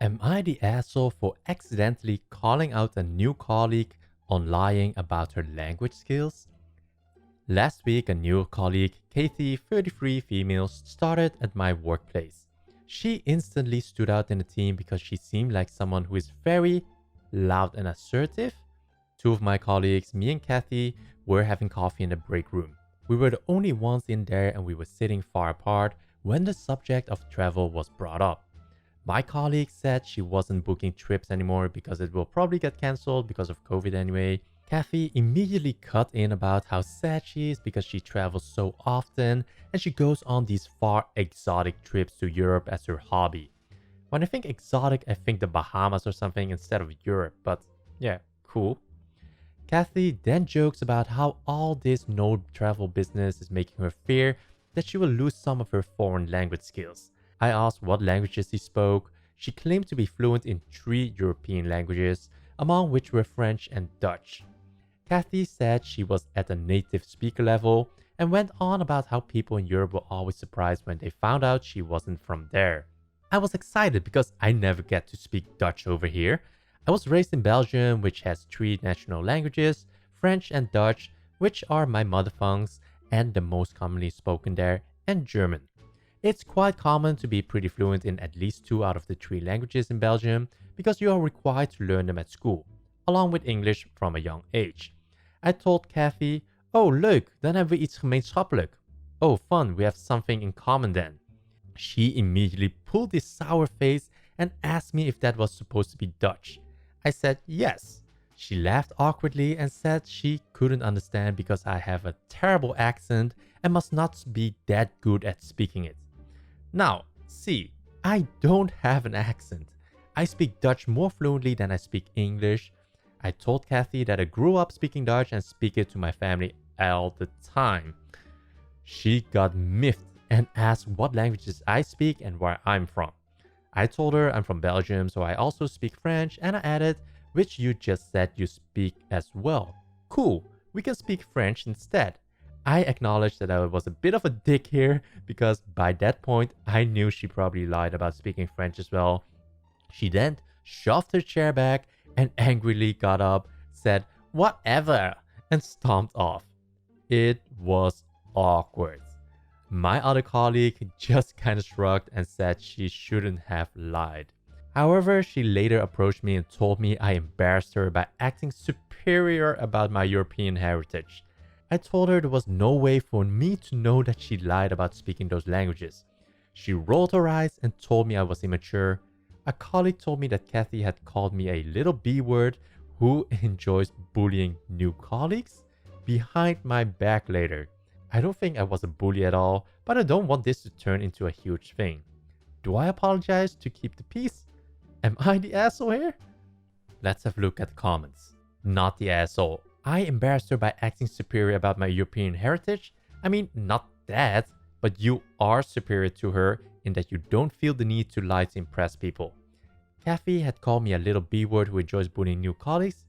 Am I the asshole for accidentally calling out a new colleague on lying about her language skills? Last week, a new colleague, Kathy, 33 female, started at my workplace. She instantly stood out in the team because she seemed like someone who is very loud and assertive. Two of my colleagues, me and Kathy, were having coffee in the break room. We were the only ones in there and we were sitting far apart when the subject of travel was brought up. My colleague said she wasn't booking trips anymore because it will probably get cancelled because of COVID anyway. Kathy immediately cut in about how sad she is because she travels so often and she goes on these far exotic trips to Europe as her hobby. When I think exotic, I think the Bahamas or something instead of Europe, but yeah, cool. Kathy then jokes about how all this no travel business is making her fear that she will lose some of her foreign language skills. I asked what languages she spoke. She claimed to be fluent in 3 European languages, among which were French and Dutch. Kathy said she was at a native speaker level and went on about how people in Europe were always surprised when they found out she wasn't from there. I was excited because I never get to speak Dutch over here. I was raised in Belgium, which has 3 national languages, French and Dutch, which are my mother tongues and the most commonly spoken there, and German. It's quite common to be pretty fluent in at least 2 out of the 3 languages in Belgium because you are required to learn them at school, along with English from a young age. I told Kathy, "Oh leuk, dan hebben we iets gemeenschappelijk." Oh fun, we have something in common then. She immediately pulled this sour face and asked me if that was supposed to be Dutch. I said yes. She laughed awkwardly and said she couldn't understand because I have a terrible accent and must not be that good at speaking it. Now, see, I don't have an accent. I speak Dutch more fluently than I speak English. I told Kathy that I grew up speaking Dutch and speak it to my family all the time. She got miffed and asked what languages I speak and where I'm from. I told her I'm from Belgium, so I also speak French, and I added, which you just said you speak as well. Cool, we can speak French instead. I acknowledged that I was a bit of a dick here because by that point I knew she probably lied about speaking French as well. She then shoved her chair back and angrily got up, said whatever, and stomped off. It was awkward. My other colleague just kind of shrugged and said she shouldn't have lied. However, she later approached me and told me I embarrassed her by acting superior about my European heritage. I told her there was no way for me to know that she lied about speaking those languages. She rolled her eyes and told me I was immature. A colleague told me that Kathy had called me a little B-word who enjoys bullying new colleagues behind my back later. I don't think I was a bully at all, but I don't want this to turn into a huge thing. Do I apologize to keep the peace? Am I the asshole here? Let's have a look at the comments. Not the asshole. I embarrassed her by acting superior about my European heritage. I mean, not that, but you are superior to her in that you don't feel the need to lie to impress people. Kathy had called me a little B-word who enjoys bullying new colleagues.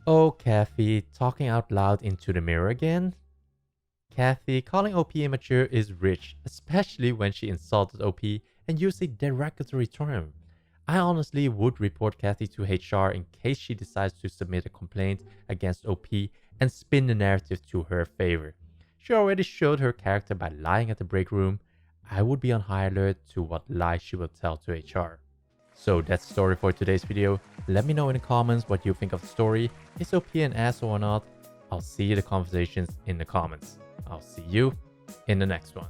Oh, Kathy, talking out loud into the mirror again? Kathy, calling OP immature is rich, especially when she insulted OP and used a derogatory term. I honestly would report Kathy to HR in case she decides to submit a complaint against OP and spin the narrative to her favor. She already showed her character by lying at the break room. I would be on high alert to what lies she will tell to HR. So that's the story for today's video. Let me know in the comments what you think of the story. Is OP an asshole or not? I'll see the conversations in the comments. I'll see you in the next one.